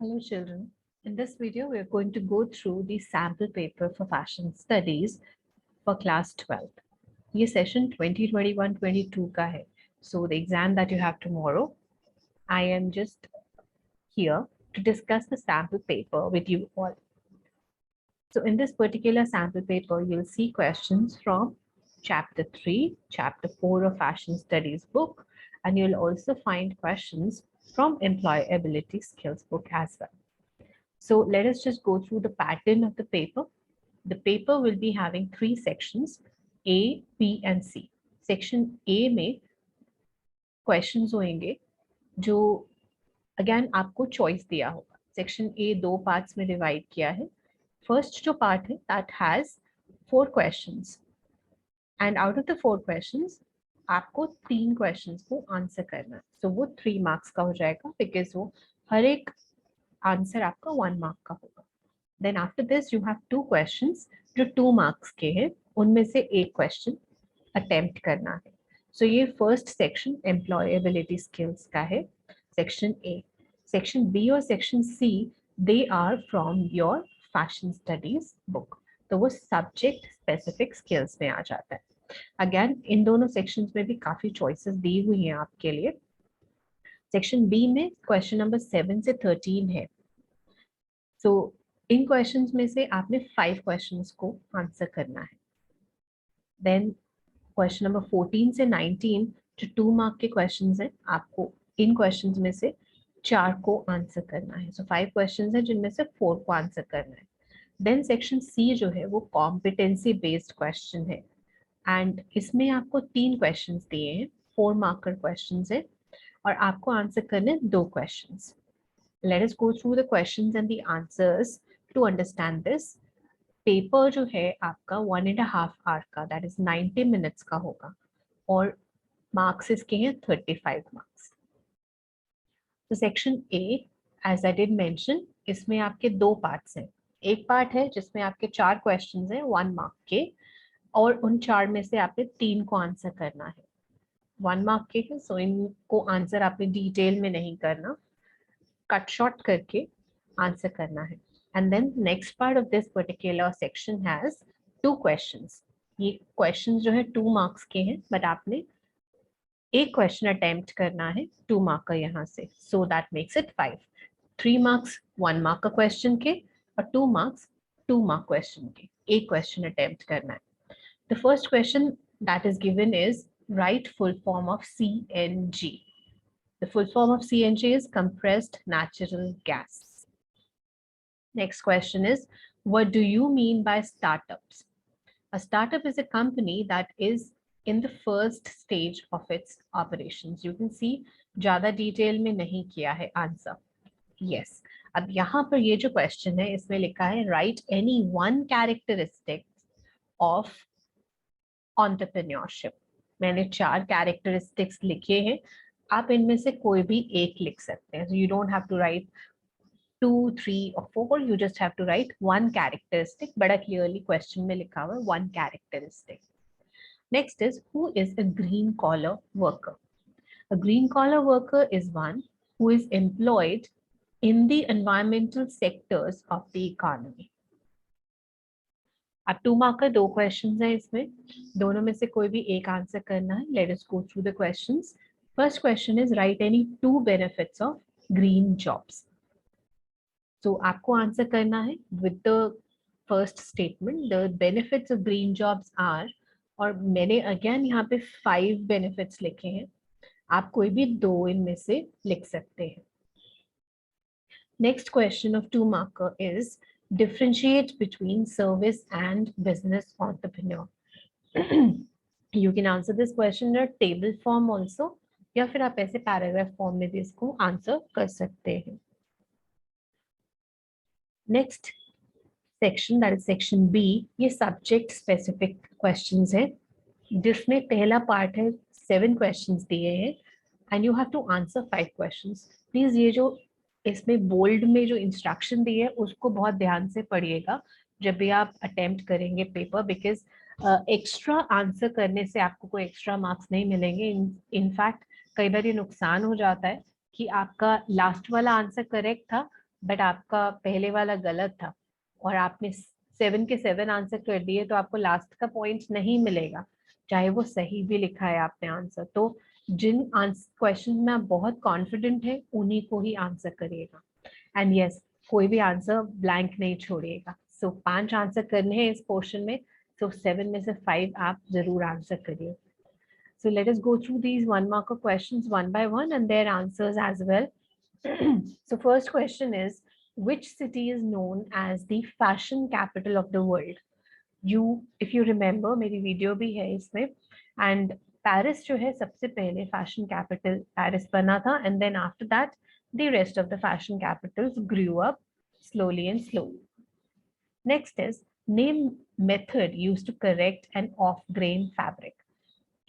Hello children. In this video, we are going to go through the sample paper for fashion studies for class 12. ये session 2021-22 का है. So the exam that you have tomorrow, I am just here to discuss the sample paper with you all. So in this particular sample paper, you'll see questions from chapter 3, chapter 4 of fashion studies book, and you'll also find questions from employability skills book as well. So let us just go through the pattern of the paper. The paper will be having 3 sections, A, B and C. Section A में questions होंगे जो again आपको choice दिया होगा. Section A 2 parts में divide किया है. First जो part है that has 4 questions and out of the 4 questions आपको 3 questions को answer करना है. So वो 3 marks का हो जाएगा because वो हर एक आंसर आपका 1 मार्क का होगा. Then after this you have 2 questions जो 2 मार्क्स के हैं, उनमें से एक क्वेश्चन अटेम्प्ट करना है. सो ये फर्स्ट सेक्शन एम्प्लॉयबिलिटी स्किल्स का है, सेक्शन ए. सेक्शन बी और section C they are from your fashion studies book, तो वो सब्जेक्ट स्पेसिफिक स्किल्स में आ जाता है. अगेन इन दोनों सेक्शंस में भी काफी चॉइसेस दी हुई हैं आपके लिए. सेक्शन बी में क्वेश्चन नंबर 7 से 13 है. सो इन क्वेश्चंस में से आपने 5 क्वेश्चंस को आंसर करना है. देन क्वेश्चन नंबर 14 से 19 जो 2 मार्क के क्वेश्चंस हैं, आपको इन क्वेश्चंस में से 4 को आंसर करना है. सो 5 क्वेश्चंस हैं जिनमें से 4 को आंसर करना है. देन सेक्शन सी जो है वो कॉम्पिटेंसी बेस्ड क्वेश्चन है एंड इसमें आपको 3 क्वेश्चंस दिए हैं, 4 मार्कर क्वेश्चंस है और आपको आंसर करने 2 questions. Let us go through the questions and the answers to understand this. Paper जो है आपका 1.5 hour का, that is 90 minutes का होगा और मार्क्स इसके हैं 35 मार्क्स. तो section A as I did mention, इसमें आपके 2 पार्ट्स हैं. एक पार्ट है जिसमें आपके 4 क्वेश्चंस हैं 1 मार्क के और उन 4 में से आपने 3 को आंसर करना है. 1 मार्क के हैं, सो इनको आंसर आपने डिटेल में नहीं करना, कट शॉर्ट करके आंसर करना है. And then next part of this particular section has 2 questions. ये क्वेश्चंस जो है 2 मार्क्स के हैं बट आपने एक क्वेश्चन अटेम्प्ट करना है 2 मार्क का यहाँ से, so that makes it 5. 3 marks 1 mark का क्वेश्चन के और 2 मार्क्स 2 मार्क क्वेश्चन के, एक क्वेश्चन अटेम्प्ट करना है. The first question that is given is right full form of CNG. The full form of CNG is compressed natural gas. Next question is, what do you mean by startups? A startup is a company that is in the first stage of its operations. You can see ज़्यादा detail में नहीं किया है answer. Yes. अब यहाँ पर ये जो question है इसमें लिखा है write any one characteristic of entrepreneurship. मैंने 4 characteristics लिखे हैं, आप इनमें से कोई भी एक लिख सकते हैं. You don't have to write 2, 3 or 4. You just have to write one characteristic. बड़ा clearly question में लिखा हुआ है one characteristic. Next is, who is a green collar worker? A green collar worker is one who is employed in the environmental sectors of the economy. अब 2 mark का 2 questions हैं, इसमें दोनों में से कोई भी एक आंसर करना है. Let us go through the questions. First question is, write any 2 benefits of green jobs. So आपको आंसर करना है with the first statement. The benefits of green jobs are, और मैंने again यहाँ पे 5 benefits लिखे हैं, आप कोई भी 2 इनमें से लिख सकते हैं. Next question of 2 marker is, differentiate between service and business entrepreneur. You can answer this question in a table form also, या फिर आप ऐसे पैराग्राफ फॉर्म में भी इसको आंसर कर सकते हैं. Next section that is section B, ये सब्जेक्ट स्पेसिफिक क्वेश्चंस है जिसमें पहला पार्ट है 7 क्वेश्चंस दिए हैं and you have to answer 5 questions. Please ये जो इसमें बोल्ड में जो इंस्ट्रक्शन दी है उसको बहुत ध्यान से पढ़िएगा जब भी आप अटेम्प्ट करेंगे पेपर, बिकॉज एक्स्ट्रा आंसर करने से आपको कोई एक्स्ट्रा मार्क्स नहीं मिलेंगे. इनफैक्ट कई बार ये नुकसान हो जाता है कि आपका लास्ट वाला आंसर करेक्ट था बट आपका पहले वाला गलत था और आपने 7 के 7 आंसर कर दिए, तो आपको लास्ट का पॉइंट नहीं मिलेगा, चाहे वो सही भी लिखा है आपने आंसर। तो जिन क्वेश्चन में आप बहुत कॉन्फिडेंट है उन्हीं को ही आंसर करिएगा। एंड यस, कोई भी आंसर ब्लैंक नहीं छोड़िएगा। सो 5 आंसर करने हैं इस पोर्शन में, so 7 में से 5 आप जरूर आंसर करिए। So let us go through these 1 marker questions one by one and their answers as well. So first question is, which city is known as the fashion capital of the world? If you remember, मेरी video भी है इसमें, and Paris जो है सबसे पहले fashion capital Paris बना था, and then after that the rest of the fashion capitals grew up slowly and slowly. Next is, name method used to correct an off-grain fabric.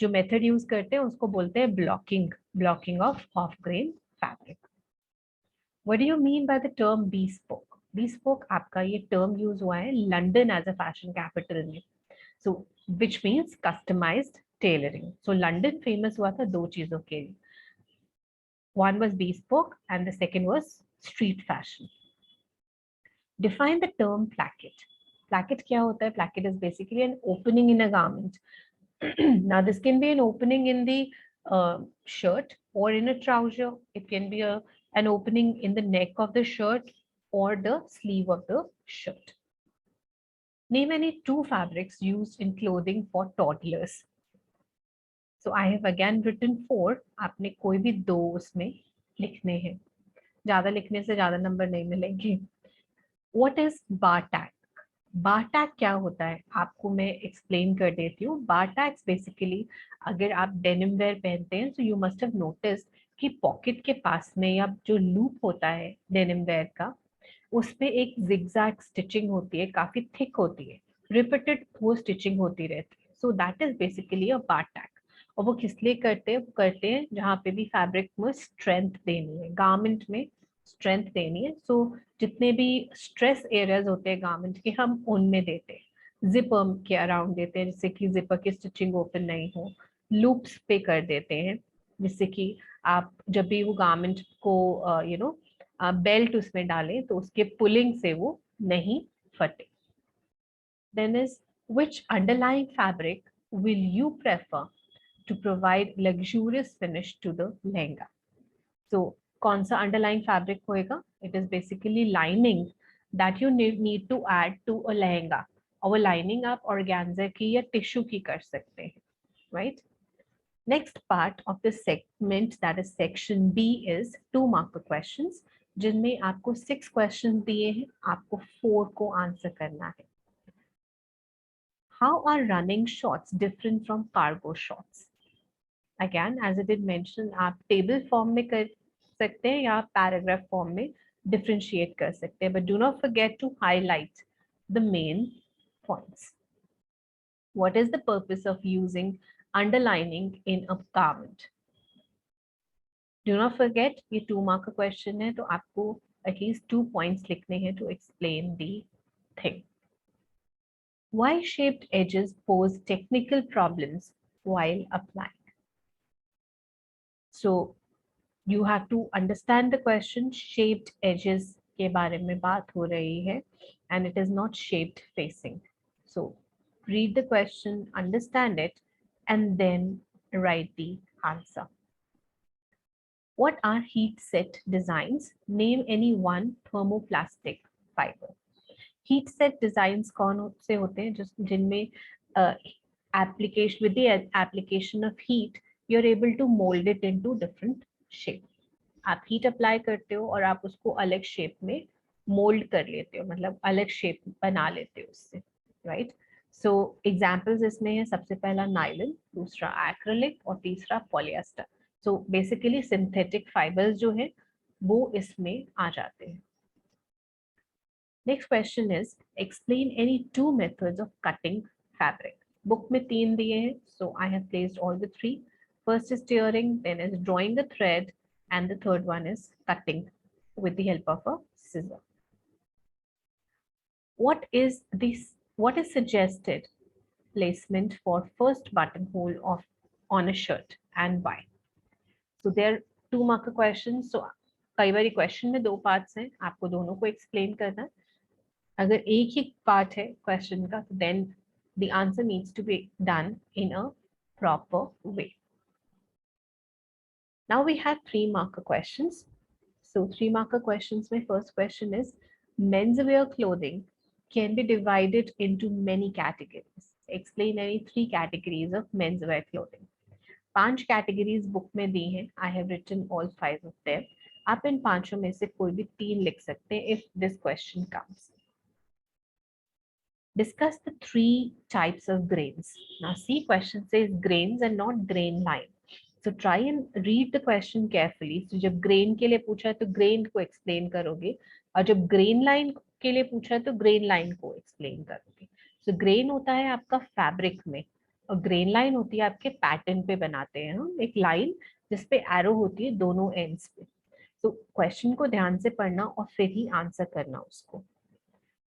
जो मेथड यूज करते हैं उसको बोलते हैं blocking of off grain fabric. What do you mean by the term bespoke? bespoke आपका ये term use हुआ है London as a fashion capital में, so which means customized tailoring. So London famous हुआ था दो चीजों के लिए, one was bespoke and the second was street fashion. Define the term placket. Placket क्या होता है? Placket is basically an opening in a garment. Now this can be an opening in the shirt or in a trouser. It can be an opening in the neck of the shirt or the sleeve of the shirt. Name any 2 fabrics used in clothing for toddlers. So I have again written 4. आपने कोई भी 2 उसमें लिखने हैं, ज्यादा लिखने से ज्यादा नंबर नहीं मिलेंगे। What is bar tag? Bar tag क्या होता है आपको मैं एक्सप्लेन कर देती हूँ। बार टैग्स बेसिकली, अगर आप डेनिम वेयर पहनते हैं तो यू मस्ट हैव नोटिस कि पॉकेट के पास में या जो लूप होता है डेनिम वेयर का, उसमें एक जिगजैग स्टिचिंग होती है, काफी थिक होती है, रिपीटेड वो स्टिचिंग होती रहती है। So that is basically a bar tag. और वो किस लिए करते हैं? वो करते हैं जहाँ पे भी फैब्रिक में स्ट्रेंथ देनी है, गारमेंट में स्ट्रेंथ देनी है। सो जितने भी स्ट्रेस एरियाज होते हैं गारमेंट के, हम उनमें देते हैं, जिपर के अराउंड देते हैं जिससे कि जिपर की स्टिचिंग ओपन नहीं हो, लूप्स पे कर देते हैं जिससे कि आप जब भी वो गारमेंट को बेल्ट उसमें डालें तो उसके पुलिंग से वो नहीं फटे। Then is, which underlying fabric will you prefer to provide luxurious finish to the lehenga? So कौन सा अंडरलाइंग फैब्रिक होएगा? It is basically lining that you need to add to a lehenga, और वो लाइनिंग आप ऑर्गेन्जा की या tissue की कर सकते हैं, right? Next part of the segment that is section B is 2 marker questions, जिनमें आपको 6 क्वेश्चन दिए हैं, आपको 4 को आंसर करना है। How are running shorts different from cargo shorts? Again as I did mention, आप टेबल फॉर्म में कर सकते हैं या पैराग्राफ फॉर्म में डिफरेंशिएट कर सकते हैं, but do not forget to highlight the main points. What is the purpose of using underlining in a garment? Do not forget, ये 2 marker क्वेश्चन है तो आपको एटलीस्ट 2 पॉइंट्स लिखने हैं to explain the thing. Why shaped edges pose technical problems while applying? So you have to understand the question. Shaped edges के बारे में बात हो रही है and it is not shaped facing. So read the question, understand it, and then write the answer. What are heat set designs? Name any one thermoplastic fiber. Heat set designs कौन से होते हैं? जिनमें application, with the application of heat, you're able to mold it into different shape. आप heat apply करते हो और आप उसको अलग शेप में मोल्ड कर लेते हो, मतलब अलग शेप बना लेते हो उससे, राइट? सो एग्जांपल्स इसमें है, सबसे पहला नायलॉन, दूसरा एक्रिलिक और तीसरा polyester. So basically synthetic fibres जो है वो इसमें आ जाते हैं। Next question is, explain any 2 methods of cutting fabric. Book में 3 दिए हैं, so I have placed all the 3. First is tearing, then is drawing the thread, and the third one is cutting with the help of a scissor. What is suggested placement for first buttonhole on a shirt and why? So there are 2 marker questions. So कई बार question में दो parts हैं, आपको दोनों को explain करना है. अगर एक ही पार्ट है क्वेश्चन का, तो then the answer needs to be done in a proper way. Now we have 3-marker questions. So 3-marker questions, my first question is, menswear clothing can be divided into many categories. Explain any 3 categories of menswear clothing. 5 categories book में दी हैं. I have written all 5 of them. आप इन पांचों में से कोई भी 3 लिख सकते हैं if this question comes. Discuss the 3 types of grains. Now see, question says grains and not grain line. So try and read the question carefully. So जब grain के लिए पूछा है तो grain को explain करोगे, और जब grain line के लिए पूछा है तो grain line को explain करोगे. So grain होता है आपका fabric में, और grain line होती है आपके pattern पे बनाते हैं हम एक line जिसपे arrow होती है दोनों ends पे. So question को ध्यान से पढ़ना और फिर ही answer करना उसको.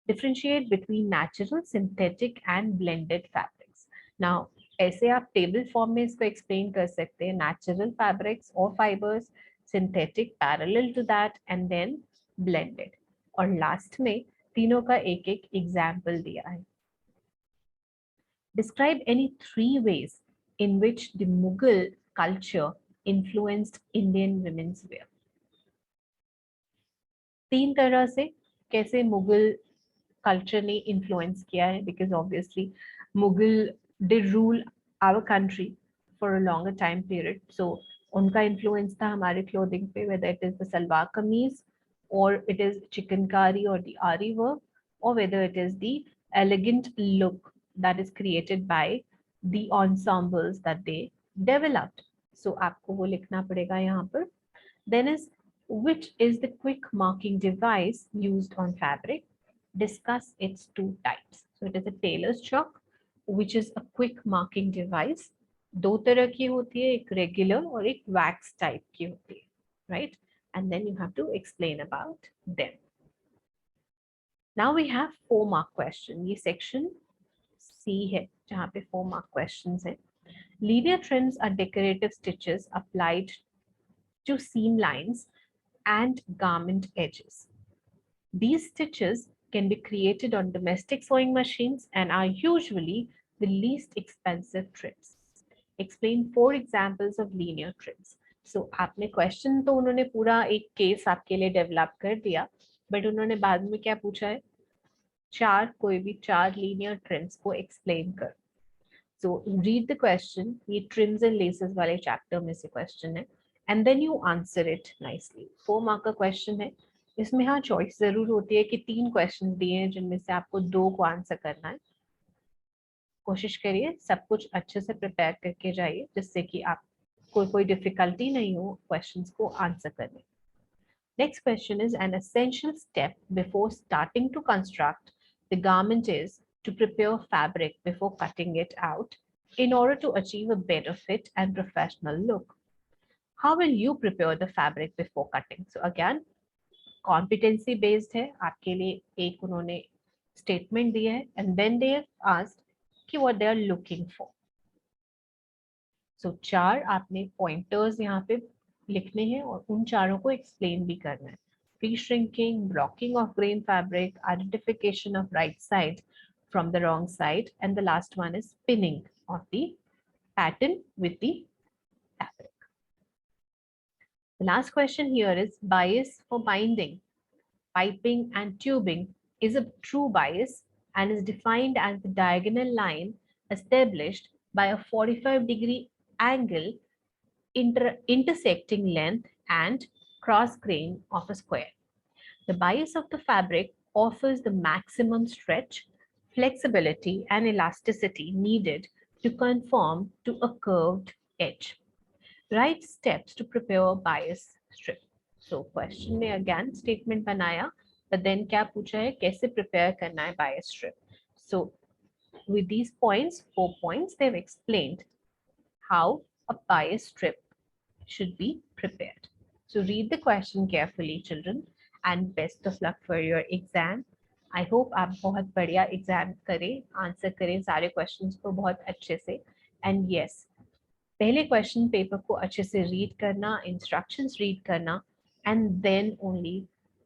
Differentiate between natural, synthetic and blended fabrics. Now ऐसे आप टेबल फॉर्म में इसको एक्सप्लेन कर सकते हैं. नेचुरल फैब्रिक्स और fibres, synthetic parallel to that, and then blended. और लास्ट में तीनों का एक एक एग्जाम्पल दिया है. Describe any 3 ways in which the Mughal culture influenced Indian women's wear. 3 तरह से कैसे मुगल कल्चर ने इन्फ्लुएंस किया है, because obviously Mughal did rule our country for a longer time period. So उनका influence था हमारे clothing पे, whether it is the salwar kameez or it is chikankari or the ari work, or whether it is the elegant look that is created by the ensembles that they developed. So आपको वो लिखना पड़ेगा यहाँ पर. Then is, which is the quick marking device used on fabric? Discuss its 2 types. So it is a tailor's chalk, which is a quick marking device. दो तरह की होती है, एक regular और एक wax type की होती है, right? And then you have to explain about them. Now we have 4-mark question. ये section C है जहाँ पे 4-mark questions हैं. Linear trims are decorative stitches applied to seam lines and garment edges. These stitches can be created on domestic sewing machines and are usually the least expensive trims. Explain 4 examples of linear trims. So आपने question तो उन्होंने पूरा एक case आपके लिए develop कर दिया, but उन्होंने बाद में क्या पूछा है, कोई भी 4 linear trims को explain कर. So read the question. ये trims and laces वाले chapter में से question है, and then you answer it nicely. 4-marker question है. इसमें हाँ चॉइस जरूर होती है कि 3 क्वेश्चन दिए हैं जिनमें से आपको 2 को आंसर करना है. कोशिश करिए सब कुछ अच्छे से प्रिपेयर करके जाइए, जिससे कि आप कोई डिफिकल्टी नहीं हो क्वेश्चंस को आंसर करने. Next question is, an essential step before starting to construct the garment is to prepare fabric before cutting it out in order to achieve a better fit and professional look. How will you prepare the fabric before cutting? So again, competency based है. आपके लिए एक उन्होंने statement दिया है and then they asked कि what they are looking for. So 4 आपने pointers यहाँ पे लिखने हैं और उन चारों को एक्सप्लेन भी करना है. Pre shrinking, blocking of grain fabric, identification of right side from the wrong side, and the last one is pinning of the pattern with the fabric. The last question here is, bias for binding, piping and tubing is a true bias and is defined as the diagonal line established by a 45-degree angle intersecting length and cross grain of a square. The bias of the fabric offers the maximum stretch, flexibility and elasticity needed to conform to a curved edge. Write steps to prepare a bias strip. So question में again statement बनाया, but then क्या पूछा है, कैसे prepare करना है bias strip. So with these points, 4 points, they've explained how a bias strip should be prepared. So read the question carefully, children, and best of luck for your exam. I hope आप बहुत बढ़िया exam करें, answer करें सारे questions को बहुत अच्छे से. एंड यस, पहले क्वेश्चन पेपर को अच्छे से रीड करना, इंस्ट्रक्शंस रीड करना, एंड देन ओनली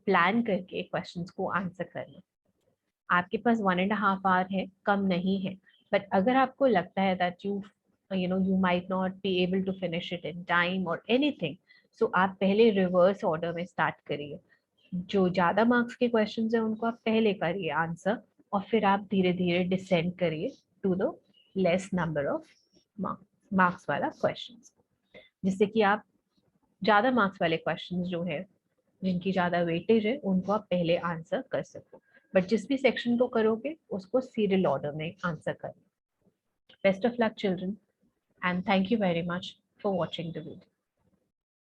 प्लान करके क्वेश्चंस को आंसर करना। आपके पास 1.5 आवर है, कम नहीं है, बट अगर आपको लगता है that you might not be able to finish it in time or anything, so आप पहले रिवर्स ऑर्डर में स्टार्ट करिए। जो ज्यादा मार्क्स के क्वेश्चंस हैं उनको आप पहले करिए आंसर, और फिर आप धीरे धीरे डिसेंड करिए to the less number of marks वाला क्वेश्चंस, जिससे कि आप ज्यादा मार्क्स वाले क्वेश्चंस जो है, जिनकी ज्यादा वेटेज है, उनको आप पहले आंसर कर सको। बट जिस भी सेक्शन को करोगे उसको सीरियल ऑर्डर में आंसर करना। Best of luck children, and thank you very much for watching the video.